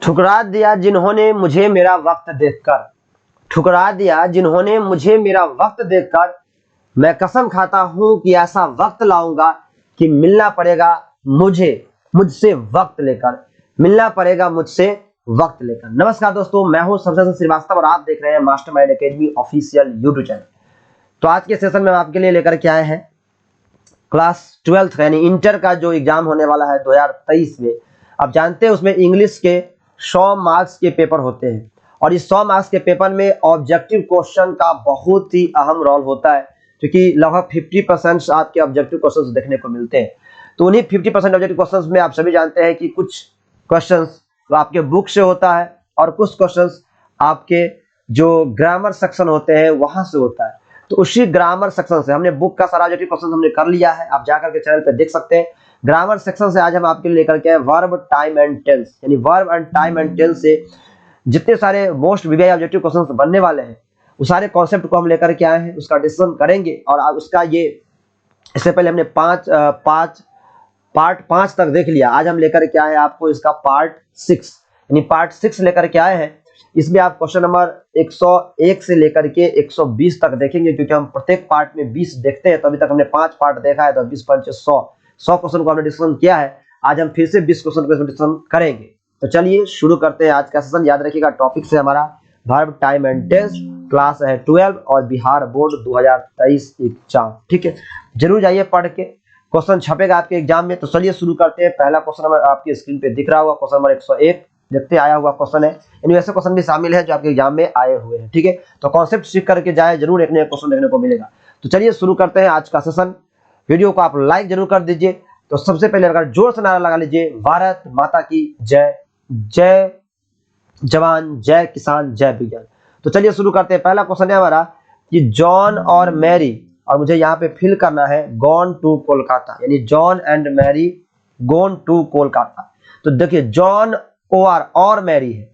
ठुकरा दिया जिन्होंने मुझे मेरा वक्त देखकर, ठुकरा दिया जिन्होंने मुझे मेरा वक्त देखकर, मैं कसम खाता हूं कि ऐसा वक्त लाऊंगा कि मिलना पड़ेगा मुझे मुझसे वक्त लेकर, मिलना पड़ेगा मुझसे वक्त लेकर। नमस्कार दोस्तों, मैं हूं सरदार श्रीवास्तव और आप देख रहे हैं mastermind academy official YouTube channel. तो आज के सेशन में हम आपके लिए लेकर के आए हैं क्लास 12 यानी इंटर का जो एग्जाम होने वाला है 2023 में। आप जानते हैं उसमें इंग्लिश के 100 मार्क्स के पेपर होते हैं और इस 100 मार्क्स के पेपर में ऑब्जेक्टिव क्वेश्चन का बहुत ही अहम रोल होता है, क्योंकि लगभग 50% आपके ऑब्जेक्टिव क्वेश्चंस देखने को मिलते हैं। तो उन्हीं 50% ऑब्जेक्टिव क्वेश्चंस में आप सभी जानते हैं कि कुछ क्वेश्चंस आपके बुक से होता है और कुछ क्वेश्चंस आपके जो ग्रामर सेक्शन होते हैं वहां से होता है। तो उसी ग्रामर सेक्शन से हमने बुक का सारा ऑब्जेक्टिव क्वेश्चन हमने कर लिया है, आप जाकर के चैनल पे देख सकते हैं। ग्रामर सेक्शन से आज हम आपके लिए लेकर के आए वर्ब, टाइम एंड टेंस, यानी verb and time and tense से जितने सारे मोस्ट वीवीआई ऑब्जेक्टिव क्वेश्चंस बनने वाले हैं उस सारे कॉन्सेप्ट को हम लेकर के आए हैं, उसका डिस्कशन करेंगे। और उसका ये इससे पहले हमने पार्ट 5 तक देख लिया, आज हम लेकर के आए हैं आपको इसका पार्ट 6 यानी पार्ट 6 लेकर के आए हैं। इसमें आप क्वेश्चन नंबर 101 से लेकर के 120 तक देखेंगे, क्योंकि हम प्रत्येक पार्ट में 20 देखते हैं। तो अभी तक हमने 5 पार्ट देखा है, तो 20 पंच 100 क्वेश्चन को हमने डिस्कशन किया है। आज हम फिर से 20 क्वेश्चन को डिस्कशन करेंगे। तो चलिए शुरू करते हैं आज का सेशन। याद रखिएगा टॉपिक से हमारा verb, time and tense, class है 12 और बिहार बोर्ड 2023 एग्जाम। ठीक है, जरूर जाइए पढ़ के, क्वेश्चन छपेगा आपके एग्जाम में। तो चलिए शुरू करते हैं। पहला क्वेश्चन नंबर आपकी स्क्रीन पे दिख रहा होगा, क्वेश्चन नंबर 101 देखते आया हुआ क्वेश्चन है। यानी वैसे क्वेश्चन भी शामिल है जो आपके एग्जाम में आए हुए हैं। ठीक है, तो कॉन्सेप्ट सीख करके जाए, जरूर एक नया क्वेश्चन देखने को मिलेगा। तो चलिए शुरू करते हैं आज का सेशन। वीडियो को आप लाइक जरूर कर दीजिए। तो सबसे पहले अगर जोर से नारा लगा लीजिए, भारत माता की जय, जय जवान, जय किसान, जय विज्ञान। तो चलिए शुरू करते हैं। पहला क्वेश्चन है हमारा कि जॉन और मैरी, और मुझे यहाँ पे फिल करना है गॉन टू कोलकाता, यानी John and Mary gone to Kolkata. तो देखिए जॉन और मैरी है,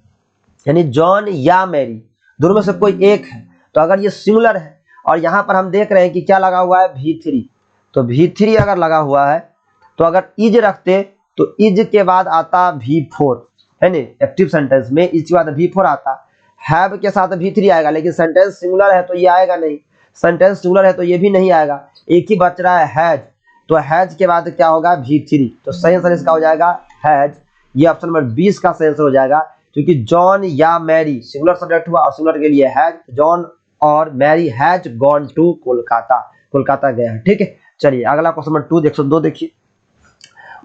यानी जॉन या मैरी दोनों में से कोई एक है। तो अगर ये सिंगुलर है और यहाँ पर हम देख रहे हैं कि क्या लगा हुआ है V3, तो V3 अगर लगा हुआ है तो अगर इज रखते तो इज के बाद आता V4 है ना। एक्टिव सेंटेंस में इज के बाद V4 आता, हैव के साथ V3 आएगा, लेकिन सेंटेंस सिंगुलर है तो ये आएगा नहीं, सेंटेंस सिंगुलर है तो ये भी नहीं आएगा। एक ही बच रहा है हैज, तो हैज के बाद क्या होगा V3। तो सही आंसर इसका हो जाएगा हैज। ये ऑप्शन नंबर 20 का सही आंसर हो जाएगा, क्योंकि जॉन या मैरी सिंगुलर सब्जेक्ट हुआ और सिंगुलर के लिए हैज, जॉन और Mary has gone to Kolkata, Kolkata गया है। ठीक है, चलिए अगला क्वेश्चन नंबर 102 देखिए।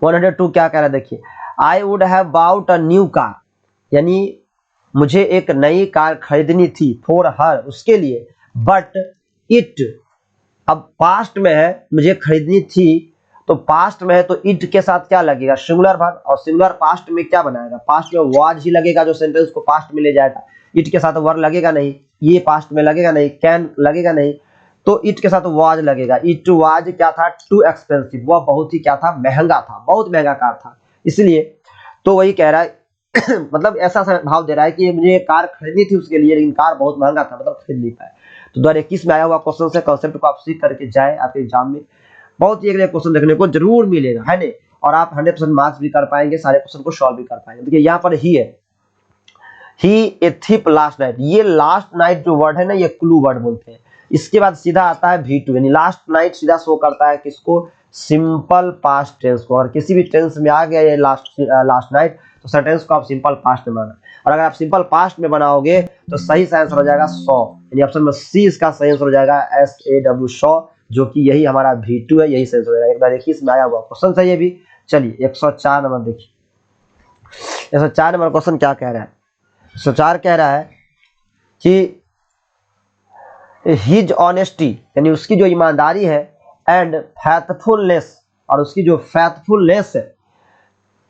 102 क्या कह रहा है देखिए, I would have bought a new car, यानी मुझे एक नई कार खरीदनी थी, फॉर हर उसके लिए, बट इट, अब पास्ट में है मुझे खरीदनी थी, तो पास्ट में है तो इट के साथ क्या लगेगा, सिंगुलर वर्ब, और सिंगुलर पास्ट में क्या बनाएगा, पास्ट में वाज ही लगेगा जो सेंटेंस को पास्ट में ले जाएगा। इट के साथ वर्ब लगेगा नहीं, ये पास्ट में लगेगा नहीं, कैन लगेगा नहीं, तो इट के साथ वाज लगेगा। इट वाज क्या था, टू एक्सपेंसिव, वह बहुत ही क्या था, महंगा था, बहुत महंगा कार था, इसलिए। तो वही कह रहा है मतलब ऐसा भाव दे रहा है कि मुझे कार खरीदनी थी उसके लिए, लेकिन कार बहुत महंगा था, मतलब खरीद नहीं पाए। तो 2021 में आया हुआ क्वेश्चन से कॉन्सेप्ट को आप सीख करके जाए, आपके एग्जाम में बहुत ही एक क्वेश्चन देखने को जरूर मिलेगा, है ना। और आप 100% मार्क्स भी कर पाएंगे, सारे क्वेश्चन को सॉल्व भी कर पाएंगे। देखिए यहाँ पर ही है, ही ए थिप लास्ट नाइट, ये लास्ट नाइट जो वर्ड है ना, ये क्लू वर्ड बोलते हैं। इसके बाद सीधा आता है V2, यानी लास्ट नाइट सीधा शो करता है किसको, सिंपल पास्ट टेंस को। और किसी भी टेंस में आ गया ये लास्ट नाइट, तो सेंटेंस को आप सिंपल पास्ट में बनाना। और अगर आप सिंपल पास्ट में बनाओगे तो सही आंसर हो जाएगा 100, यानी ऑप्शन नंबर सी इसका सही आंसर हो जाएगा SAW 100, जो कि यही हमारा V2 है, यही सही आंसर हो जाएगा। एक बार देखिए इसमें आया हुआ क्वेश्चन सही है भी। चलिए 104 नंबर देखिए, 104 नंबर क्वेश्चन क्या कह रहा है। 104 कह रहा है कि हिज ऑनेस्टी, यानी उसकी जो ईमानदारी है, एंड फैथफुलनेस, और उसकी जो फैथफुलनेस है,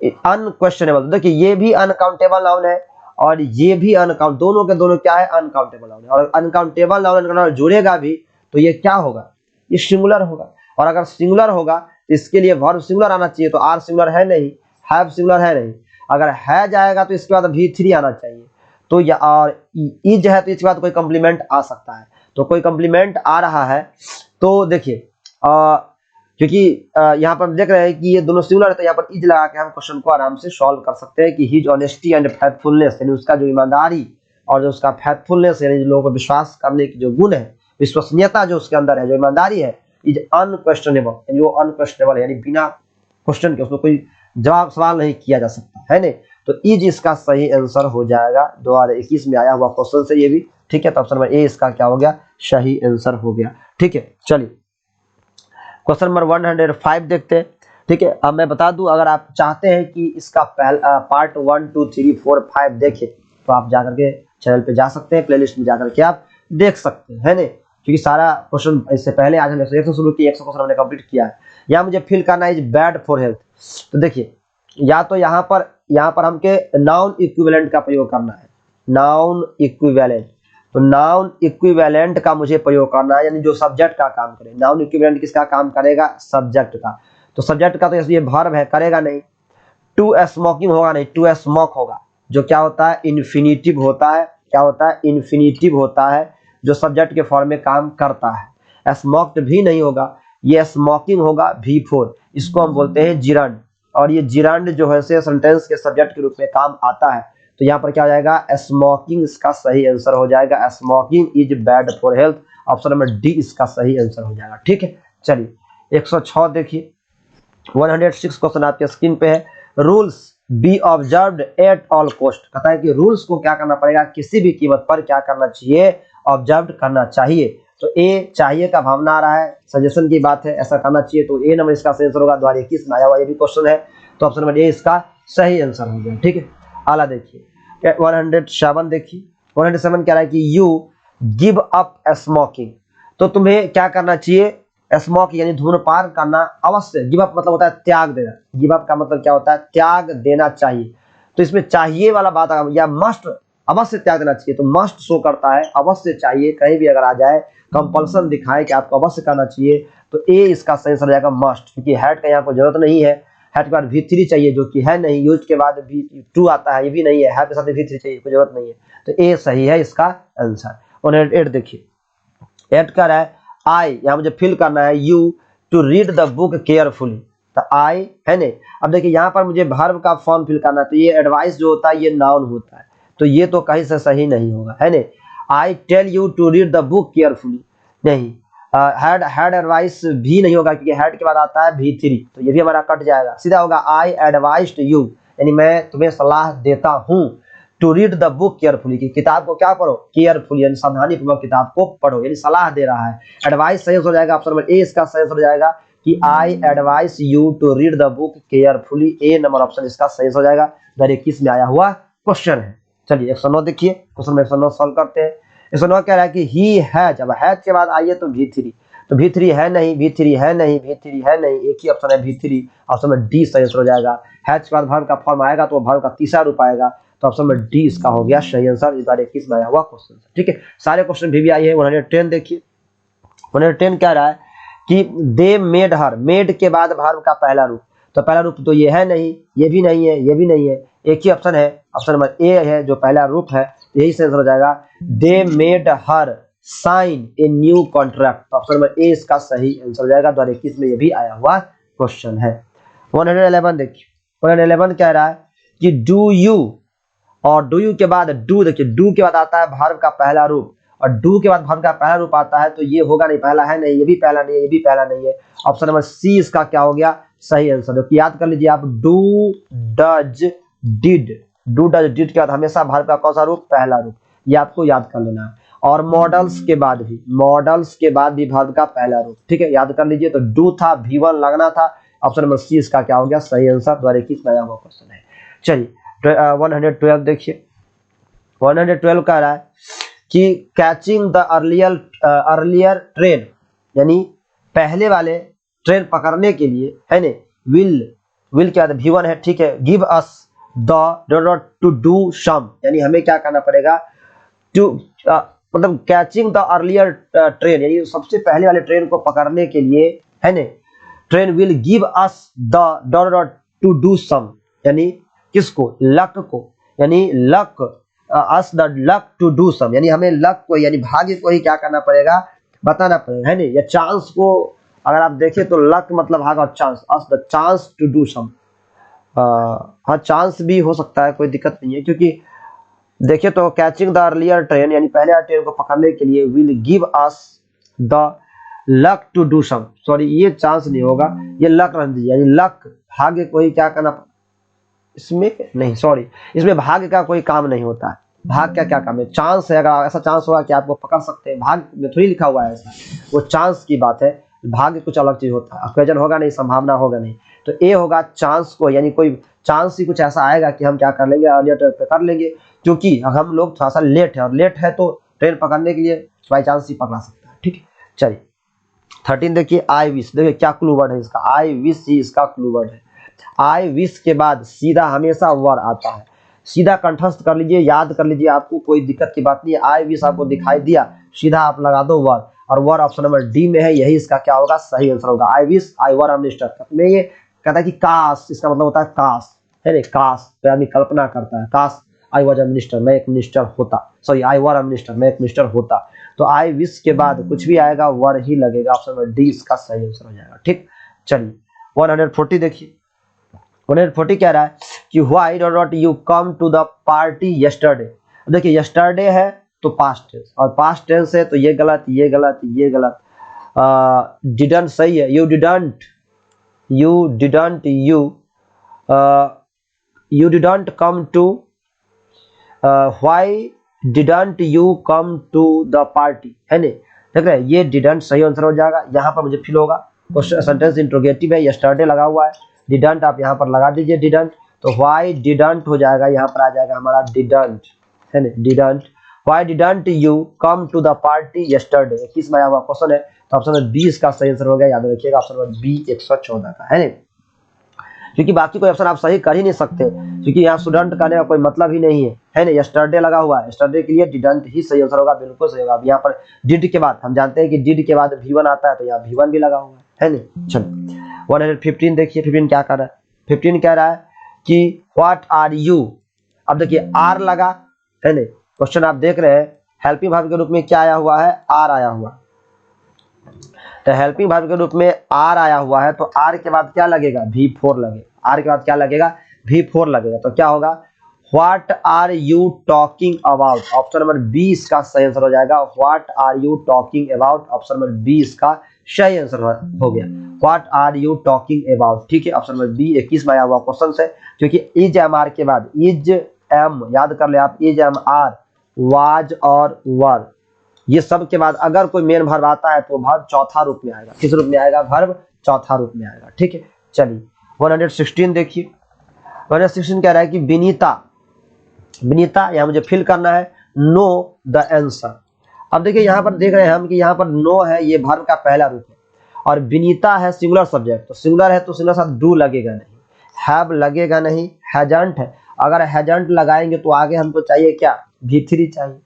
अनक्वेश्चनेबल। देखिए ये भी अनकाउंटेबल नाउन है और ये भी अनकाउंट, दोनों के दोनों क्या है, अनकाउंटेबल नाउन है। और अनकाउंटेबल नाउन जुड़ेगा भी तो ये क्या होगा, ये सिंगुलर होगा। और अगर सिंगुलर होगा तो इसके लिए वर्ब सिंगुलर आना चाहिए, तो आर सिंगुलर है नहीं, हैव सिंगुलर है नहीं। अगर है जाएगा तो इसके बाद V3 आना चाहिए, तो या और इज है तो इसके बाद कोई कॉम्प्लीमेंट आ सकता है, तो कोई कॉम्प्लीमेंट आ रहा है। तो देखिए क्योंकि यहाँ पर हम देख रहे हैं कि ये दोनों सिमिलर है, तो यहाँ पर इज लगा के हम क्वेश्चन को आराम से सॉल्व कर सकते हैं कि हिज ऑनेस्टी एंड फैथफुलनेस, यानी उसका जो ईमानदारी और जो उसका फैथफुलनेस यानी लोगों को विश्वास करने की जो गुण है, विश्वसनीयता जो उसके अंदर है, जो ईमानदारी है, इज अनक्वेश्चनेबल, यानी वो अनक्वेश्चनेबल, यानी बिना क्वेश्चन के उसको कोई जवाब सवाल नहीं किया जा सकता है नहीं। तो इज इसका सही आंसर हो जाएगा, 2021 में आया हुआ क्वेश्चन से ये भी, ठीक है। तो ऑप्शन नंबर ए इसका क्या हो गया, सही आंसर हो गया, ठीक है। चलिए क्वेश्चन नंबर 105 देखते हैं, ठीक है। अब मैं बता दूं, अगर आप चाहते हैं कि इसका पार्ट 1 2 3 4 5 देखें तो आप जाकर के चैनल पे जा सकते हैं, प्लेलिस्ट में जाकर के आप देख सकते हैं, है नहीं, क्योंकि सारा क्वेश्चन इससे पहले आज हमने 101 से शुरू किया, 100 क्वेश्चन हमने कंप्लीट किया है। यहाँ मुझे फील करना है इज बैड फॉर हेल्थ, तो देखिए या तो यहाँ पर हमके नाउन इक्विवेलेंट का प्रयोग करना है, नाउन इक्विवेलेंट, तो नाउन इक्विवेलेंट का मुझे प्रयोग करना है, यानी जो सब्जेक्ट का काम करे। नाउन इक्विवेलेंट किसका काम करेगा, सब्जेक्ट का, तो सब्जेक्ट का तो ये वर्ब है, करेगा नहीं। टू स्मोकिंग होगा नहीं, टू स्मोक होगा, जो क्या होता है, इन्फिनिटिव होता है, क्या होता है, इन्फिनिटिव होता है, जो सब्जेक्ट के फॉर्म में काम करता है। स्मोक्ड भी नहीं होगा, ये स्मोकिंग होगा V4, इसको हम बोलते हैं जिरंड, और ये जिरंड जो है से सेंटेंस के सब्जेक्ट के रूप में काम आता है। तो यहाँ पर क्या हो जाएगा, स्मोकिंग इसका सही आंसर हो जाएगा, smoking is bad for health, option number D इसका सही आंसर हो जाएगा, ठीक है। चलिए 106 देखिए, 106 क्वेश्चन आपके स्क्रीन पे है, rules B observed at all cost, कहता है कि रूल्स को क्या करना पड़ेगा, किसी भी कीमत पर क्या करना चाहिए, ऑब्जर्व करना चाहिए। तो ए चाहिए का भावना आ रहा है, सजेशन की बात है, ऐसा करना चाहिए, तो ए नंबर इसका सही आंसर होगा। 2021 में आया हुआ ये भी क्वेश्चन है, तो ऑप्शन नंबर ए इसका सही आंसर हो गया, ठीक है। अगला देखिए 107 देखिए, 107 कह रहा है कि यू गिव अप स्मोकिंग, तो तुम्हें क्या करना चाहिए, स्मोक यानी धूम्रपान करना अवश्य, गिव अप मतलब होता है त्याग देना, गिव अप का मतलब क्या होता है, त्याग देना चाहिए। तो इसमें चाहिए वाला बात या मस्ट, अवश्य त्याग देना चाहिए, तो मस्ट शो करता है अवश्य चाहिए, कहीं भी अगर आ जाए कंपल्सन दिखाए कि आपको अवश्य करना चाहिए, तो ए इसका सही आंसर हो जाएगा मस्ट, क्योंकि हैड का यहाँ पर जरूरत नहीं है, हैड के बाद V3 चाहिए जो कि है नहीं, यूज के बाद V2 आता है, ये भी नहीं है, हैड के साथ V3 चाहिए, कोई जरूरत नहीं है, तो ए सही है इसका आंसर। 108 देखिए, ऐड कर रहा है आई, यहाँ मुझे फिल करना है you to read the book carefully, तो आई है नहीं। अब देखिए यहाँ पर मुझे वर्ब का फॉर्म फिल करना है, तो ये एडवाइस जो होता है ये नाउन होता है, तो ये तो कहीं से सही नहीं होगा, है नहीं। I tell you to read the book carefully, नहीं, हैड एडवाइस भी नहीं होगा, क्योंकि हैड के बाद आता है V3, तो ये भी हमारा कट जाएगा, सीधा होगा आई एडवाइस्ड यू, यानी मैं तुम्हें सलाह देता हूँ, to read the book carefully, की किताब को क्या पढ़ो, केयरफुली, यानी सावधानी पूर्वक किताब को पढ़ो, यानी सलाह दे रहा है। एडवाइस सही हो जाएगा, ऑप्शन नंबर ए इसका सही हो जाएगा कि I advise you to read the book carefully, A number option इसका सही हो जाएगा, 2021 में आया हुआ क्वेश्चन है। चलिए 109 देखिए, क्वेश्चन में 109 सॉल्व करते हैं। 109 कह रहा है कि ही हैज, अब हैज के बाद आइए तो V3, तो V3 है नहीं, V3 है नहीं, V3 है नहीं, एक ही ऑप्शन है V3, ऑप्शन में डी सही हो जाएगा। हैज के बाद वर्ब का फॉर्म आएगा तो वर्ब का तीसरा रूप आएगा, तो ऑप्शन में डी इसका हो गया सही आंसर, इस बार 21 में आया हुआ क्वेश्चन, ठीक है। सारे क्वेश्चन भी आई है। 110 देखिए, 110 कह रहा है कि दे मेड हर, मेड के बाद वर्ब का पहला रूप, तो पहला रूप तो ये है नहीं, ये भी नहीं है, ये भी नहीं है, एक ही ऑप्शन है, ऑप्शन नंबर ए है जो पहला रूप है, तो यही से आंसर हो जाएगा, they made her sign a new contract, तो ऑप्शन नंबर ए इसका सही आंसर हो जाएगा, 2021 में ये भी आया हुआ क्वेश्चन है। 111 देखिए, 111 कह रहा है कि डू यू, और डू यू के बाद डू, देखिए डू के बाद आता है वर्ब का पहला रूप, और डू के बाद वर्ब का पहला रूप आता है, तो ये होगा नहीं, पहला है नहीं, ये भी पहला नहीं है, ये भी पहला नहीं है, ऑप्शन नंबर सी इसका क्या हो गया, सही आंसर। तो याद कर लीजिए आप, do does did, do does did के बाद हमेशा वर्ब का कौन सा रूप, पहला रूप, ये आपको याद कर लेना है। और मॉडल्स के बाद भी, मॉडल्स के बाद भी वर्ब का पहला रूप, ठीक है, याद कर लीजिए। तो डू था, V1 लगना था, ऑप्शन नंबर सी इसका क्या हो गया, सही आंसर, 2021 में आया हुआ क्वेश्चन है। चलिए 112 देखिए, 112 कह रहा है कि कैचिंग द अर्लियर ट्रेन, यानी पहले वाले ट्रेन पकड़ने के लिए, है ने, विल क्या है, V1 है, ठीक है, give us the to do some, यानी हमें क्या करना पड़ेगा, टू मतलब कैचिंग द अर्लियर ट्रेन, यानी सबसे पहले वाले ट्रेन को पकड़ने के लिए, है ने, train will give us the to do some, यानी किसको, लक को, यानी luck, us the luck to do some, यानी हमें लक को, यानी भाग्य को ही क्या करना पड़ेगा, बताना पड़ेगा, है नहीं, या चांस को अगर आप देखें तो लक मतलब भाग और chance, the chance to do some. हाँ चांस भी हो सकता है, कोई दिक्कत नहीं है, क्योंकि देखिए तो कैचिंग द अर्लियर ट्रेन यानी पहले वाली ट्रेन को पकड़ने के लिए will give us the luck to do some, sorry ये चांस नहीं होगा, ये लक रख दीजिए, यानी लक भाग्य को ही क्या करना, इसमें नहीं सॉरी, इसमें भाग्य का कोई काम नहीं होता है, भाग्य का क्या काम है, चांस है, अगर ऐसा चांस होगा कि आपको पकड़ सकते हैं, भाग्य में थोड़ी लिखा हुआ है ऐसा, वो चांस की बात है, भाग्य कुछ अलग चीज होता है, ऑक्वेजन होगा नहीं, संभावना होगा नहीं, तो ए होगा चांस को, यानी कोई चांस ही कुछ ऐसा आएगा कि हम क्या कर लेंगे, अर्लियर ट्रेन पकड़ लेंगे, क्योंकि हम लोग थोड़ा सा लेट है, और लेट है तो ट्रेन पकड़ने के लिए बाई चांस ही पकड़ा सकता है, ठीक है। चलिए 13 देखिए, आई विश, देखिए क्या क्लू वर्ड है इसका, आई विश ही इसका क्लू वर्ड है। आई विश के बाद सीधा हमेशा वर आता है, सीधा कंठस्थ कर लीजिए, याद कर लीजिए, आपको कोई दिक्कत की बात नहीं है। आई विश आपको दिखाई दिया, सीधा आप लगा दो वर, और वर ऑप्शन नंबर डी में है, यही इसका क्या होगा, सही आंसर होगा। I wish I were a minister में ये कहता है कि काश, इसका मतलब होता है काश, है ना, काश तो आदमी कल्पना करता है, काश आई वॉज अ मिनिस्टर, मैं एक मिनिस्टर होता, sorry I were a minister, मैं एक मिनिस्टर होता, तो आई विश के बाद कुछ भी आएगा वर ही लगेगा, ऑप्शन नंबर डी इसका सही आंसर हो जाएगा, ठीक। चलिए 140 देखिए, 140 कह रहा है कि why do not you come to the party yesterday. देखिए यस्टरडे है तो पास्ट टेंस, और पास्ट टेंस है तो ये गलत, ये गलत, ये गलत, डिडंट सही है, you didn't, you didn't, you didn't come to, why didn't you come to the party, है ना, देख रहे हैं, ये डिडंट सही आंसर हो जाएगा, यहाँ पर मुझे फील होगा क्वेश्चन सेंटेंस इंट्रोगेटिव है, यस्टरडे लगा हुआ है, डिडंट आप यहाँ पर लगा दीजिए डिडंट, तो व्हाई डिडंट हो जाएगा, यहाँ पर आ जाएगा हमारा डिडंट, है ना, didn't, why didn't you come to the party yesterday, किस में आया हुआ क्वेश्चन है, तो ऑप्शन नंबर 20 का सही आंसर हो गया, याद रखिएगा ऑप्शन नंबर बी 114 का, है ना, क्योंकि बाकी कोई ऑप्शन आप सही कर ही नहीं सकते, क्योंकि यहाँ स्टूडेंट करने का कोई मतलब ही नहीं है ना, यस्टरडे लगा हुआ है, यस्टरडे के लिए डिडंट ही सही आंसर होगा, बिल्कुल सही होगा। अब यहाँ पर डिड के बाद हम जानते हैं कि डिड के बाद V1 आता है, तो यहाँ V1 भी लगा हुआ है ना। चलो 115 देखिए, 15 क्या कर रहा है, 15 कह रहा है कि व्हाट आर यू, अब देखिए आर लगा, है ना, क्वेश्चन आप देख रहे हैं हेल्पिंग वर्ब के रूप में क्या आया हुआ है, आर आया हुआ, तो हेल्पिंग वर्ब के रूप में आर आया हुआ है, तो आर के बाद क्या लगेगा, V4 लगेगा, आर के बाद क्या लगेगा, V4 लगेगा, तो क्या होगा, what are you talking about, option number 20 का सही आंसर हो जाएगा, what are you talking about, option number 20 का सही आंसर हो गया, what are you talking about, ठीक है, ऑप्शन नंबर बी 21 में आया हुआ क्वेश्चन से, क्योंकि इज एम आर के बाद इज एम, याद कर ले आप, इज एम आर, वाज और वर, ये सब के बाद अगर कोई मेन वर्ब आता है तो वर्ब चौथा रूप में आएगा, किस रूप में आएगा, वर्ब चौथा रूप में आएगा, ठीक है। चलिए 116 देखिए, 116 कह रहा है कि विनीता, विनीता यहाँ मुझे फिल करना है, नो द आंसर। अब देखिए यहाँ पर देख रहे हैं हम कि यहाँ पर नो है, ये वर्ब का पहला रूप है, और विनीता है सिंगुलर सब्जेक्ट, तो सिंगुलर है तो सिंगुलर साथ डू लगेगा नहीं, हैव लगेगा नहीं, हैजंट है, अगर हैजंट लगाएंगे तो आगे हमको चाहिए क्या, V3 चाहिए,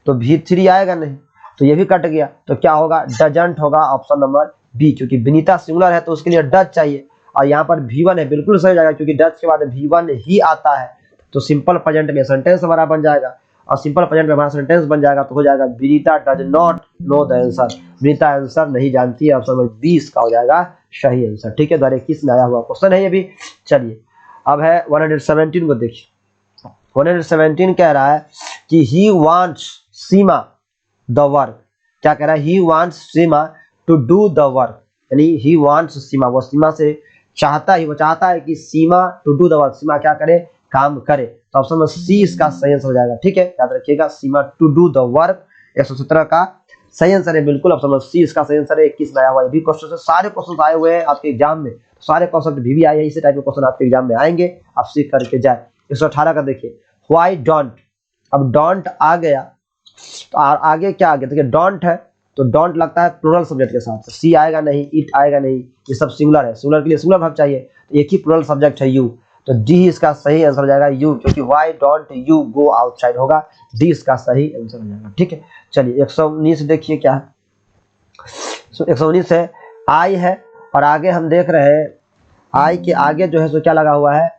तो V3 आएगा नहीं, तो ये भी कट गया, तो क्या होगा, डजंट होगा, ऑप्शन नंबर बी, क्योंकि विनीता सिंगुलर है तो उसके लिए डज चाहिए, और यहाँ पर V1 है, बिल्कुल सही जाएगा, क्योंकि डज के बाद V1 ही आता है, तो सिंपल प्रेजेंट में सेंटेंस हमारा बन जाएगा, और सिंपल प्रेजेंट में हमारा सेंटेंस बन जाएगा, तो हो जाएगा Vinita does not know the answer, Vinita answer नहीं जानती है, ऑप्शन नंबर 20 का हो जाएगा सही आंसर, ठीक है। 21 में आया हुआ क्वेश्चन है ये भी। चलिए अब है 117 को देखिए, 117 कह रहा है कि he wants Seema the work, क्या कह रहा है, he wants Seema to do the work, यानी ही वांट्स सीमा, वो सीमा से चाहता है, वो चाहता है कि सीमा टू डू द वर्क, सीमा क्या करे, काम करे, तो ऑप्शन में सी इसका सही आंसर हो जाएगा, ठीक है, याद रखिएगा सीमा टू डू द वर्क 117 का सही आंसर है, बिल्कुल ऑप्शन में सी इसका सही आंसर है। 21 में आया हुआ, ये भी क्वेश्चन है, सारे क्वेश्चन आए हुए हैं आपके एग्जाम में, सारे कॉन्सेप्ट भी आए हैं, इसी टाइप के क्वेश्चन आपके एग्जाम में आएंगे, आप सीख करके जाए। 118 का देखिए, व्हाई डोंट, अब डोंट आ गया तो आगे क्या आ गया, देखिए डोंट है तो डोंट लगता है प्लूरल सब्जेक्ट के साथ, सी आएगा नहीं, इट आएगा नहीं, ये सब सिंगुलर है, सिंगुलर के लिए सिंगुलर वर्ब चाहिए, तो एक ही प्लूरल सब्जेक्ट है यू, तो डी इसका सही आंसर हो जाएगा यू, क्योंकि why don't you go outside होगा, डी इसका सही आंसर हो जाएगा, ठीक है। चलिए 119 देखिए क्या है, 119 है आई है, और आगे हम देख रहे हैं आई के आगे जो है सो क्या लगा हुआ है,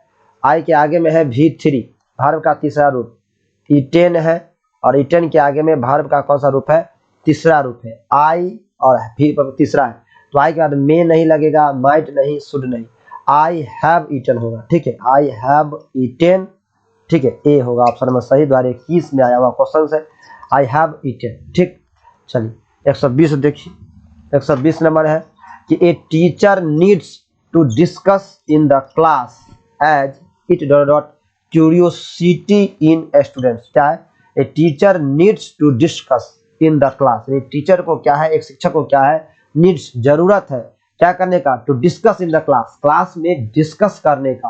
आई के आगे में है V3 वर्ब का तीसरा रूप, इटेन है, और इटेन के आगे में वर्ब का कौन सा रूप है, तीसरा रूप है, आई और भी तीसरा है, तो आई के बाद मे नहीं लगेगा, माइट नहीं, शुड नहीं, आई हैव ईटन होगा। ठीक है, आई हैव ईटन। ठीक है, ए होगा ऑप्शन नंबर सही। 2021 में आया हुआ क्वेश्चन है, आई हैव ईटन। ठीक, चलिए 120 देखिए, 120 नंबर है कि a teacher needs to discuss in the class as it does not curiosity in students. क्या है, a teacher needs to discuss in the class. Teacher को क्या है, एक शिक्षक को क्या है, नीड्स जरूरत है क्या करने का, to discuss in the class, class में डिस्कस करने का।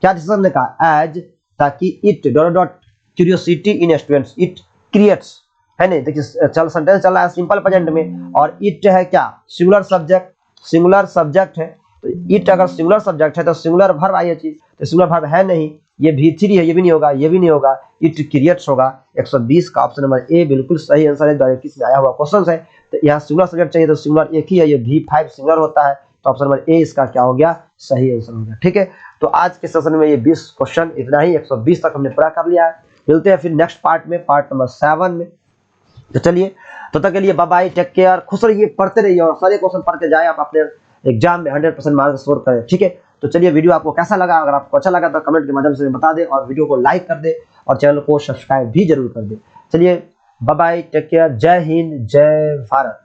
क्या डिस्कस करने का, एज, ताकि it does not curiosity in students, it creates, है नहीं। देखिए चल सेंटेंस चल रहा है सिंपल प्रेजेंट में, और इट है क्या, सिंगुलर सब्जेक्ट, सिंगुलर सब्जेक्ट है। तो इट अगर सिंगुलर सब्जेक्ट है तो सिंगुलर वर्ब आई है चीज, तो सिंगुलर वर्ब है नहीं, ये V3 है, ये भी नहीं होगा, ये भी नहीं होगा, इट क्रिएट्स होगा। 120 का ऑप्शन नंबर ए बिल्कुल सही आंसर है। 2021 में आया हुआ क्वेश्चन है। तो यहाँ सिंगुलर सब्जेक्ट चाहिए तो सिंगुलर एक ही है, ये V5 सिंगुलर होता है, तो ऑप्शन नंबर ए इसका क्या हो गया, सही आंसर हो गया। ठीक है, तो आज के सेशन में ये 20 क्वेश्चन इतना ही, 120 तक हमने पूरा कर लिया है। मिलते हैं फिर नेक्स्ट पार्ट में, पार्ट नंबर 7 में। तो चलिए, तो तक के लिए बाय बाय, टेक केयर, खुश रहिए, पढ़ते रहिए और सारे क्वेश्चन पढ़ के जाए, आप अपने एग्जाम में 100% मार्क्स स्कोर करें। ठीक है, तो चलिए वीडियो आपको कैसा लगा, अगर आपको अच्छा लगा तो कमेंट के माध्यम से बता दे, और वीडियो को लाइक कर दे और चैनल को सब्सक्राइब भी जरूर कर दे। चलिए बाय बाय, टेक केयर, जय हिंद, जय भारत।